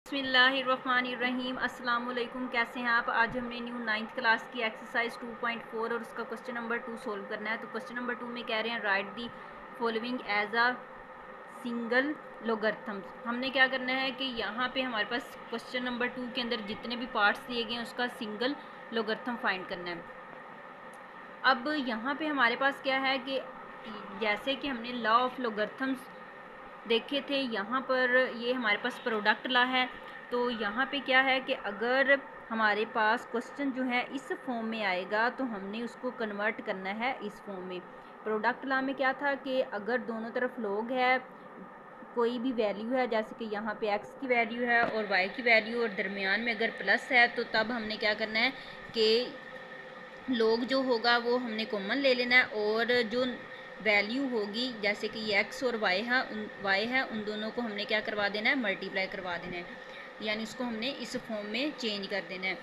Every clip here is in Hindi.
बिस्मिल्लाहिर्रहमानिर्रहीम। अस्सलाम वालेकुम। कैसे हैं आप? आज हमने न्यू 9th क्लास की एक्सरसाइज 2.4 और उसका क्वेश्चन नंबर 2 सोल्व करना है। तो क्वेश्चन नंबर 2 में कह रहे हैं write the following as a single logarithms. हमने क्या करना है कि यहाँ पे हमारे पास क्वेश्चन नंबर 2 के अंदर जितने भी पार्ट्स दिए गए हैं उसका सिंगल लोगर्थम फाइंड करना है। अब यहाँ पे हमारे पास क्या है कि जैसे कि हमने लॉ ऑफ लोगर्थम्स देखे थे, यहाँ पर ये हमारे पास प्रोडक्ट लॉ है। तो यहाँ पे क्या है कि अगर हमारे पास क्वेश्चन जो है इस फॉर्म में आएगा तो हमने उसको कन्वर्ट करना है इस फॉर्म में। प्रोडक्ट लॉ में क्या था कि अगर दोनों तरफ लॉग है, कोई भी वैल्यू है, जैसे कि यहाँ पे x की वैल्यू है और y की वैल्यू और दरमियान में अगर प्लस है, तो तब हमने क्या करना है कि लॉग जो होगा वो हमने कॉमन ले लेना है और जो वैल्यू होगी जैसे कि ये x और y है उन दोनों को हमने क्या करवा देना है, मल्टीप्लाई करवा देना है, यानी उसको हमने इस फॉर्म में चेंज कर देना है।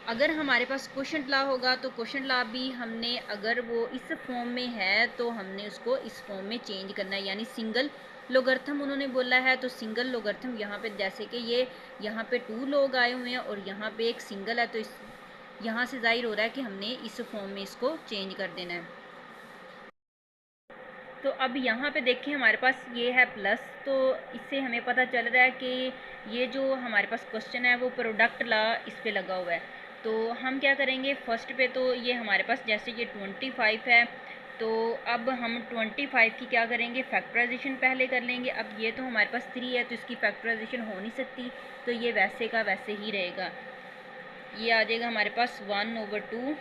अगर हमारे पास क्वोशंट लॉ होगा तो क्वोशंट लॉ भी हमने, अगर वो इस फॉर्म में है तो हमने उसको इस फॉर्म में चेंज करना है, यानी सिंगल लोगर्थम उन्होंने बोला है तो सिंगल लोगर्थम यहाँ पे, जैसे कि ये यहाँ पे 2 लोग आए हुए हैं और यहाँ पे एक सिंगल है, तो इस यहाँ से जाहिर हो रहा है कि हमने इस फॉर्म में इसको चेंज कर देना है। तो अब यहाँ पे देखें हमारे पास ये है प्लस, तो इससे हमें पता चल रहा है कि ये जो हमारे पास क्वेश्चन है वो प्रोडक्ट लॉ इस पे लगा हुआ है। तो हम क्या करेंगे, फर्स्ट पे तो ये हमारे पास जैसे ये 25 है, तो अब हम 25 की क्या करेंगे, फैक्टराइजेशन पहले कर लेंगे। अब ये तो हमारे पास 3 है तो इसकी फैक्टराइजेशन हो नहीं सकती, तो ये वैसे का वैसे ही रहेगा। ये आ जाएगा हमारे पास 1/2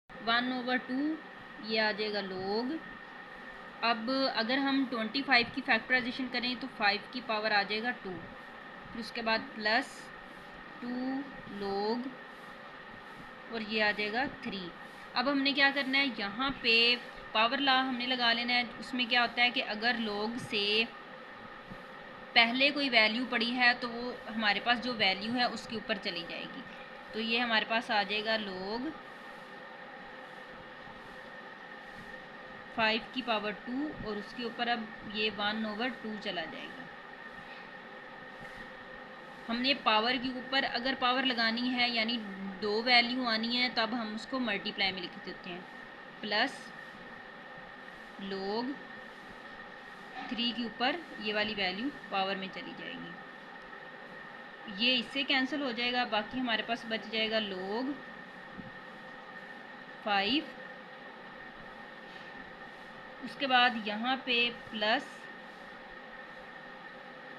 1/2, ये आ जाएगा लोग। अब अगर हम 25 की फैक्टराइजेशन करें तो 5 की पावर आ जाएगा 2, फिर उसके बाद प्लस 2 लोग और ये आ जाएगा 3। अब हमने क्या करना है, यहाँ पे पावर लॉ हमने लगा लेना है। उसमें क्या होता है कि अगर लोग से पहले कोई वैल्यू पड़ी है तो वो हमारे पास जो वैल्यू है उसके ऊपर चली जाएगी। तो ये हमारे पास आ जाएगा लोग 5 की पावर 2 और उसके ऊपर अब ये 1/2 चला जाएगा। हमने पावर के ऊपर अगर पावर लगानी है यानी 2 वैल्यू आनी है, तब हम उसको मल्टीप्लाई में लिख देते हैं। प्लस लोग 3 के ऊपर ये वाली वैल्यू पावर में चली जाएगी, ये इससे कैंसिल हो जाएगा। बाकी हमारे पास बच जाएगा लोग 5, उसके बाद यहाँ पे प्लस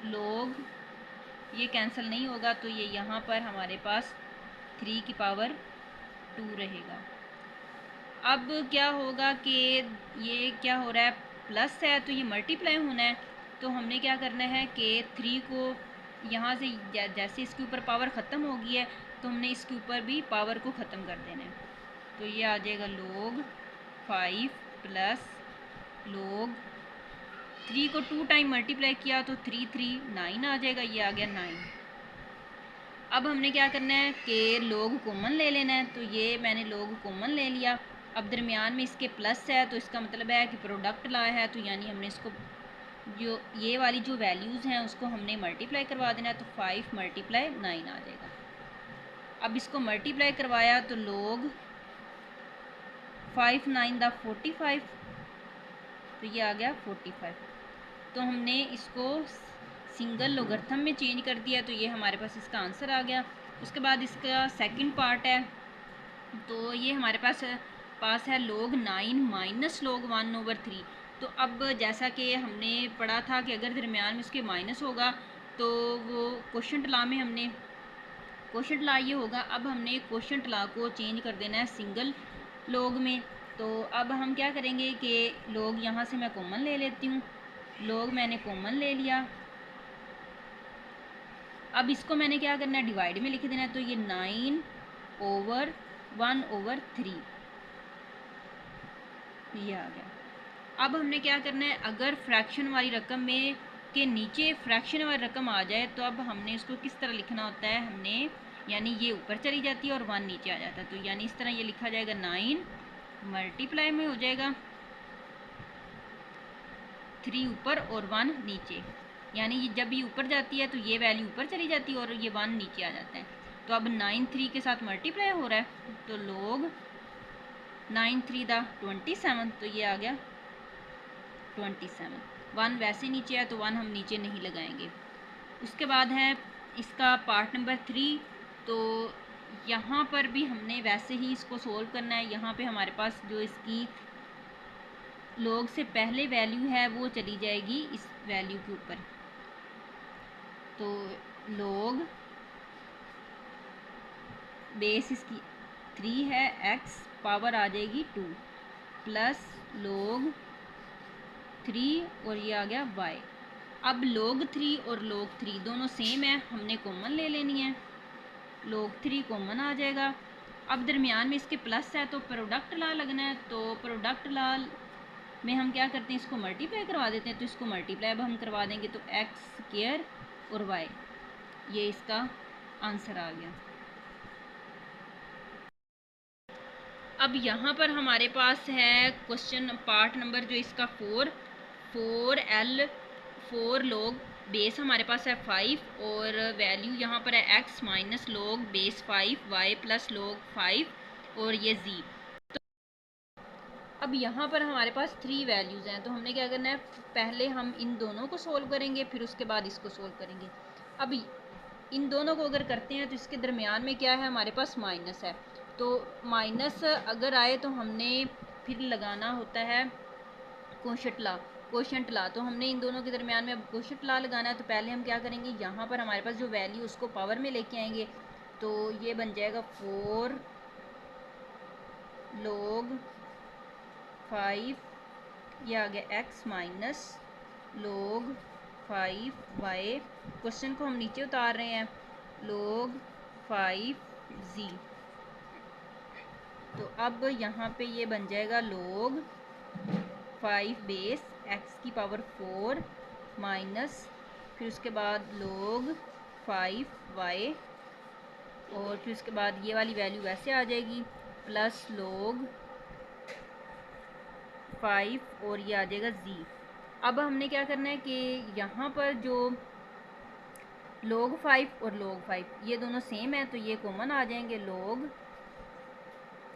लोग, ये कैंसिल नहीं होगा तो ये यहाँ पर हमारे पास 3 की पावर 2 रहेगा। अब क्या होगा कि ये क्या हो रहा है, प्लस है तो ये मल्टीप्लाई होना है। तो हमने क्या करना है कि 3 को यहाँ से जैसे इसके ऊपर पावर ख़त्म हो गई है तो हमने इसके ऊपर भी पावर को ख़त्म कर देना है। तो ये आ जाएगा लोग 5 प्लस लोग 3 को 2 टाइम मल्टीप्लाई किया तो 3 3 9 आ जाएगा, ये आ गया 9। अब हमने क्या करना है कि लोग कॉमन ले लेना है, तो ये मैंने लोग कॉमन ले लिया। अब दरमियान में इसके प्लस है तो इसका मतलब है कि प्रोडक्ट ला है, तो यानी हमने इसको जो ये वाली जो वैल्यूज़ हैं उसको हमने मल्टीप्लाई करवा देना है। तो 5 मल्टीप्लाई 9 आ जाएगा। अब इसको मल्टीप्लाई करवाया तो लोग 5 9 दा 45, तो ये आ गया 45। तो हमने इसको सिंगल लोगर्थम में चेंज कर दिया, तो ये हमारे पास इसका आंसर आ गया। उसके बाद इसका सेकंड पार्ट है, तो ये हमारे पास है लोग 9 माइनस लोग 1/3। तो अब जैसा कि हमने पढ़ा था कि अगर दरमियान में उसके माइनस होगा तो वो क्वोशंट लॉ में हमने क्वोशंट लॉ ये होगा। अब हमने क्वोशंट लॉ को चेंज कर देना है सिंगल लोग में। तो अब हम क्या करेंगे कि लोग यहाँ से मैं कॉमन ले लेती हूँ, लोग मैंने कॉमन ले लिया। अब इसको मैंने क्या करना है, डिवाइड में लिख देना है। तो ये 9/1/3 ये आ गया। अब हमने क्या करना है, अगर फ्रैक्शन वाली रकम में के नीचे फ्रैक्शन वाली रकम आ जाए तो अब हमने इसको किस तरह लिखना होता है, हमने यानी ये ऊपर चली जाती है और 1 नीचे आ जाता है। तो यानी इस तरह ये लिखा जाएगा, 9 मल्टीप्लाई में हो जाएगा 3 ऊपर और 1 नीचे, यानी ये जब ये ऊपर जाती है तो ये वैल्यू ऊपर चली जाती है और ये 1 नीचे आ जाता है। तो अब 9 3 के साथ मल्टीप्लाई हो रहा है, तो log 9 3 दा 27, तो ये आ गया 27। 1 वैसे नीचे है तो 1 हम नीचे नहीं लगाएंगे। उसके बाद है इसका पार्ट नंबर 3। तो यहाँ पर भी हमने वैसे ही इसको सोल्व करना है। यहाँ पे हमारे पास जो इसकी log से पहले वैल्यू है वो चली जाएगी इस वैल्यू के ऊपर। तो log बेस इसकी 3 है, x पावर आ जाएगी 2 प्लस log 3 और ये आ गया y। अब log 3 और log 3 दोनों सेम है, हमने कॉमन ले लेनी है। log 3 कॉमन आ जाएगा। अब दरमियान में इसके प्लस है तो प्रोडक्ट ला लगना है। तो प्रोडक्ट ला में हम क्या करते हैं, इसको मल्टीप्लाई करवा देते हैं। तो इसको मल्टीप्लाई अब हम करवा देंगे तो एक्स स्क्वायर और वाई, ये इसका आंसर आ गया। अब यहाँ पर हमारे पास है क्वेश्चन पार्ट नंबर जो इसका 4 log बेस हमारे पास है 5 और वैल्यू यहाँ पर है x minus log base 5 y plus log 5 और ये z। अब यहाँ पर हमारे पास 3 वैल्यूज़ हैं, तो हमने क्या करना है, पहले हम इन दोनों को सोल्व करेंगे, फिर उसके बाद इसको सोल्व करेंगे। अब इन दोनों को अगर करते हैं तो इसके दरमियान में क्या है, हमारे पास माइनस है। तो माइनस अगर आए तो हमने फिर लगाना होता है कोशेंट ला। तो हमने इन दोनों के दरमियान में अब कोशेंट ला लगाना है। तो पहले हम क्या करेंगे, यहाँ पर हमारे पास जो वैल्यू उसको पावर में लेके आएंगे। तो ये बन जाएगा 4 log 5, ये आ गया x minus log 5y। Question को हम नीचे उतार रहे हैं, log 5z। तो अब यहाँ पे ये बन जाएगा log 5 बेस x की पावर 4 माइनस फिर उसके बाद log 5y और फिर उसके बाद ये वाली वैल्यू वैसे आ जाएगी प्लस log 5 और ये आ जाएगा z। अब हमने क्या करना है कि यहाँ पर जो log 5 और log 5 ये दोनों सेम है तो ये कॉमन आ जाएंगे। log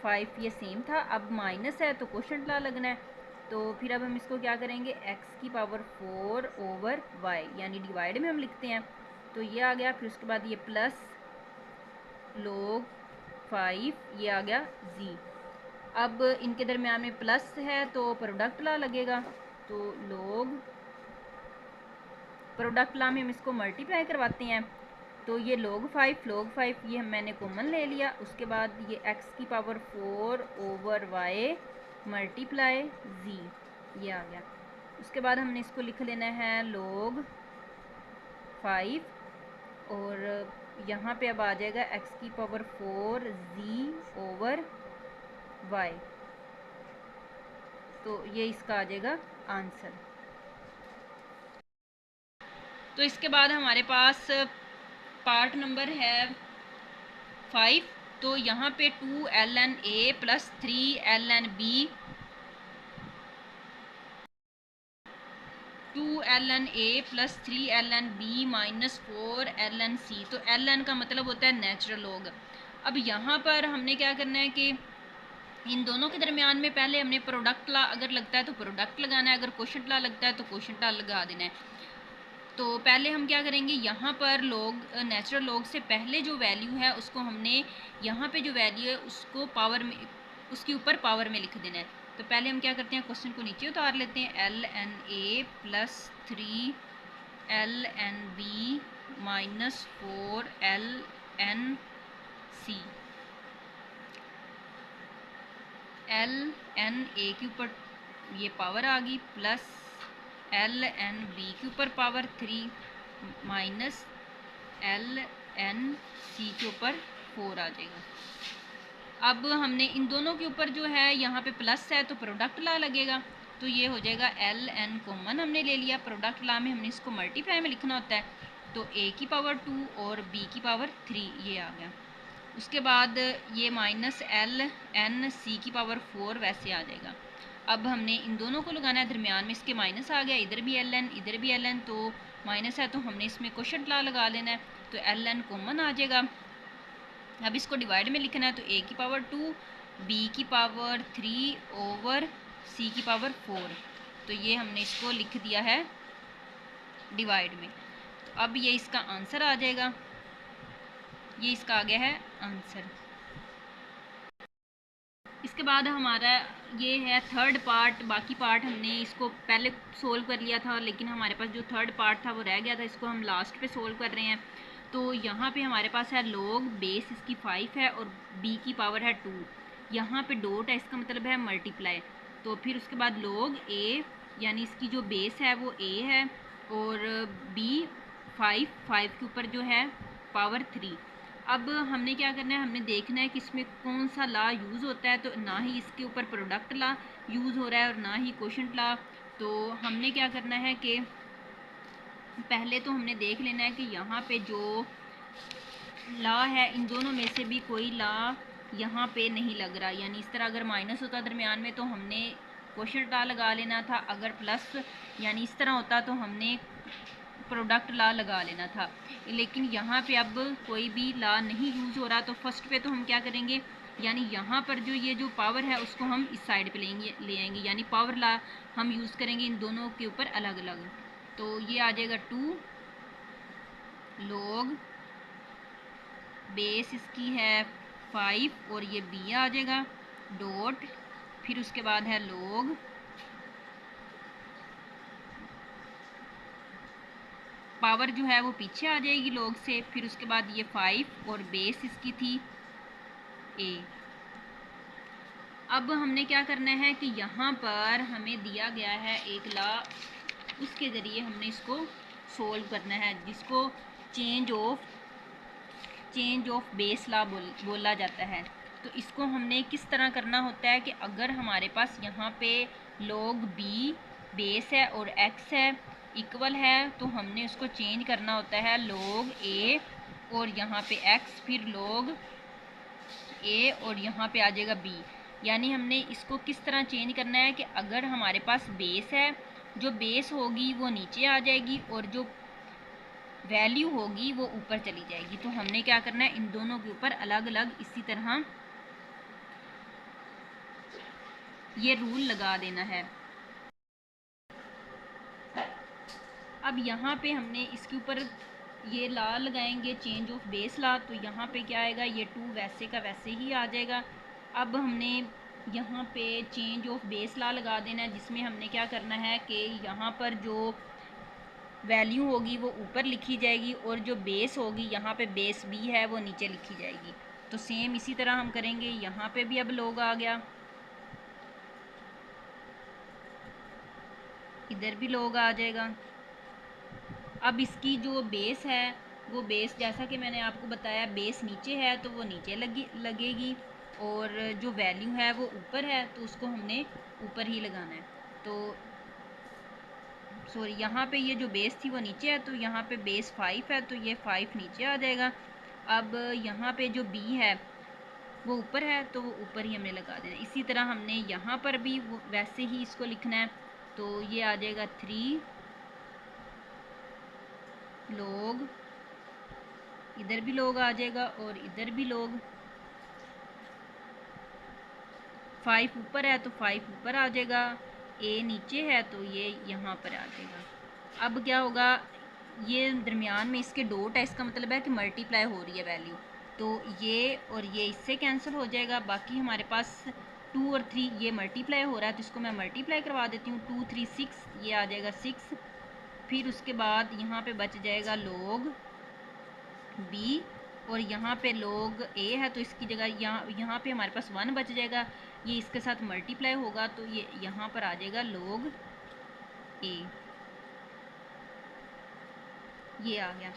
5 ये सेम था, अब माइनस है तो कोशेंट ला लगना है। तो फिर अब हम इसको क्या करेंगे, x की पावर 4 ओवर y, यानी डिवाइड में हम लिखते हैं। तो ये आ गया, फिर उसके बाद ये प्लस log 5 ये आ गया z। अब इनके दरमियान में प्लस है तो प्रोडक्ट ला लगेगा। तो log प्रोडक्ट ला में हम इसको मल्टीप्लाई करवाते हैं। तो ये log 5 ये मैंने कॉमन ले लिया। उसके बाद ये x की power 4 over y multiply z, ये आ गया। उसके बाद हमने इसको लिख लेना है log 5 और यहाँ पे अब आ जाएगा x की पावर 4 z ओवर y। तो ये इसका आ जाएगा आंसर। तो इसके बाद हमारे पास पार्ट नंबर है 5। तो यहाँ पे 2ln a plus 3ln b 2ln a plus 3ln b minus 4ln c। तो ln का मतलब होता है नेचुरल लॉग। अब यहाँ पर हमने क्या करना है कि इन दोनों के दरमियान में पहले हमने प्रोडक्ट ला अगर लगता है तो प्रोडक्ट लगाना है, अगर कोशेंट ला लगता है तो कोशेंट ला लगा देना है। तो पहले हम क्या करेंगे, यहाँ पर लॉग नेचुरल लॉग से पहले जो वैल्यू है उसको हमने यहाँ पे जो वैल्यू है उसको पावर में, उसके ऊपर पावर में लिख देना है। तो पहले हम क्या करते हैं, क्वेश्चन को नीचे उतार लेते हैं। ln a plus 3ln b minus 4ln c। ln a के ऊपर ये पावर आ गई प्लस ln b के ऊपर पावर 3 माइनस ln c के ऊपर 4 आ जाएगा। अब हमने इन दोनों के ऊपर जो है यहाँ पे प्लस है तो प्रोडक्ट ला लगेगा। तो ये हो जाएगा ln कॉमन हमने ले लिया, प्रोडक्ट ला में हमने इसको मल्टीप्लाई में लिखना होता है। तो a की पावर 2 और b की पावर 3 ये आ गया। उसके बाद ये माइनस ln c की पावर 4 वैसे आ जाएगा। अब हमने इन दोनों को लगाना है, दरमियान में इसके माइनस आ गया, इधर भी एल एन इधर भी एल एन, तो माइनस है तो हमने इसमें क्वोशंट ला लगा लेना है, तो एल एन कॉमन आ जाएगा। अब इसको डिवाइड में लिखना है, तो a की पावर 2 b की पावर 3 ओवर c की पावर 4, तो ये हमने इसको लिख दिया है डिवाइड में। तो अब ये इसका आंसर आ जाएगा, ये इसका आ गया है आंसर। इसके बाद हमारा ये है थर्ड पार्ट। बाकी पार्ट हमने इसको पहले सोल्व कर लिया था, लेकिन हमारे पास जो थर्ड पार्ट था वो रह गया था, इसको हम लास्ट पे सोल्व कर रहे हैं। तो यहाँ पे हमारे पास है log बेस इसकी 5 है और b की पावर है 2, यहाँ पे डॉट है, इसका मतलब है मल्टीप्लाई। तो फिर उसके बाद log a, यानी इसकी जो बेस है वो a है, और b 5 के ऊपर जो है पावर 3। अब हमने क्या करना है, हमने देखना है कि इसमें कौन सा ला यूज़ होता है। तो ना ही इसके ऊपर प्रोडक्ट ला यूज़ हो रहा है और ना ही क्वोशंट ला। तो हमने क्या करना है कि पहले तो हमने देख लेना है कि यहाँ पे जो ला है इन दोनों में से भी कोई ला यहाँ पे नहीं लग रहा, यानी इस तरह अगर माइनस होता दरमियान में तो हमने क्वोशंट ला लगा लेना था, अगर प्लस यानी इस तरह होता तो हमने प्रोडक्ट ला लगा लेना था। लेकिन यहाँ पे अब कोई भी ला नहीं यूज़ हो रहा, तो फर्स्ट पे तो हम क्या करेंगे, यानी यहाँ पर जो ये जो पावर है उसको हम इस साइड पे ले आएंगे, यानी पावर ला हम यूज़ करेंगे इन दोनों के ऊपर अलग अलग। तो ये आ जाएगा 2 log बेस इसकी है 5 और ये b आ जाएगा डॉट, फिर उसके बाद है log पावर जो है वो पीछे आ जाएगी log से, फिर उसके बाद ये 5 और बेस इसकी थी a। अब हमने क्या करना है कि यहाँ पर हमें दिया गया है एक ला, उसके ज़रिए हमने इसको सोल्व करना है, जिसको चेंज ऑफ बेस ला बोला जाता है। तो इसको हमने किस तरह करना होता है कि अगर हमारे पास यहाँ पे log b बेस है और x है इक्वल है, तो हमने उसको चेंज करना होता है log a और यहाँ पे x, फिर log a और यहाँ पे आ जाएगा b। यानी हमने इसको किस तरह चेंज करना है कि अगर हमारे पास बेस है, जो बेस होगी वो नीचे आ जाएगी और जो वैल्यू होगी वो ऊपर चली जाएगी। तो हमने क्या करना है, इन दोनों के ऊपर अलग अलग इसी तरह ये रूल लगा देना है। अब यहाँ पे हमने इसके ऊपर ये ला लगाएंगे चेंज ऑफ बेस ला, तो यहाँ पे क्या आएगा, ये 2 वैसे का वैसे ही आ जाएगा। अब हमने यहाँ पे चेंज ऑफ बेस ला लगा देना है, जिसमें हमने क्या करना है कि यहाँ पर जो वैल्यू होगी वो ऊपर लिखी जाएगी और जो बेस होगी यहाँ पे बेस b है वो नीचे लिखी जाएगी। तो सेम इसी तरह हम करेंगे, यहाँ पे भी अब log आ गया, इधर भी log आ जाएगा। अब इसकी जो बेस है वो बेस, जैसा कि मैंने आपको बताया, बेस नीचे है तो वो नीचे लगेगी और जो वैल्यू है वो ऊपर है तो उसको हमने ऊपर ही लगाना है। तो सॉरी, यहाँ पे ये जो बेस थी वो नीचे है, तो यहाँ पे बेस 5 है तो ये 5 नीचे आ जाएगा। अब यहाँ पे जो b है वो ऊपर है तो वो ऊपर ही हमने लगा देना है। इसी तरह हमने यहाँ पर भी वैसे ही इसको लिखना है, तो ये आ जाएगा 3 log, इधर भी log आ जाएगा और इधर भी log, 5 ऊपर है तो 5 ऊपर आ जाएगा, a नीचे है तो ये यहाँ पर आ जाएगा। अब क्या होगा, ये दरमियान में इसके डॉट है, इसका मतलब है कि मल्टीप्लाई हो रही है वैल्यू, तो ये और ये इससे कैंसिल हो जाएगा। बाकी हमारे पास 2 और 3 ये मल्टीप्लाई हो रहा है तो इसको मैं मल्टीप्लाई करवा देती हूँ, 2 3 6, ये आ जाएगा 6। फिर उसके बाद यहाँ पे बच जाएगा log b और यहाँ पे log a है तो इसकी जगह यहाँ पे हमारे पास 1 बच जाएगा, ये इसके साथ मल्टीप्लाई होगा तो ये यहाँ पर आ जाएगा log a, ये आ गया।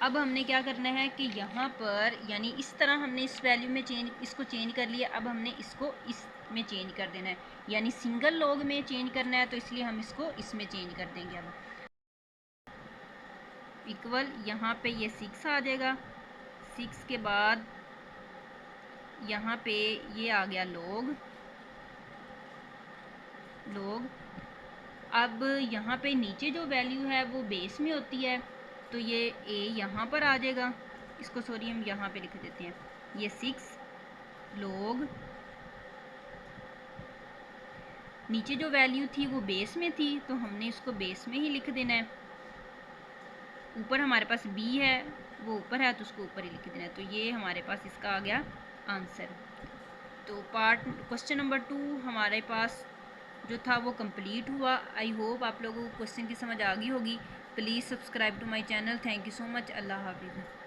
अब हमने क्या करना है कि यहाँ पर यानी इस तरह हमने इस वैल्यू में इसको चेंज कर लिया, अब हमने इसको इसमें चेंज कर देना है, यानी सिंगल log में चेंज करना है तो इसलिए हम इसको इसमें चेंज कर देंगे। अब इक्वल यहाँ पे ये 6 आ जाएगा, 6 के बाद यहाँ पे ये आ गया log, लोग। अब यहाँ पे नीचे जो वैल्यू है वो बेस में होती है, तो ये ए यहाँ पर आ जाएगा, इसको सॉरी हम यहाँ पे लिख देते हैं, ये 6 लोग, नीचे जो वैल्यू थी वो बेस में थी तो हमने इसको बेस में ही लिख देना है। ऊपर हमारे पास बी है, वो ऊपर है तो उसको ऊपर ही लिख देना है। तो ये हमारे पास इसका आ गया आंसर। तो क्वेश्चन नंबर 2 हमारे पास जो था वो कंप्लीट हुआ। आई होप आप लोगों को क्वेश्चन की समझ आ गई होगी। Please subscribe to my channel. Thank you so much. अल्लाह हाफिज़।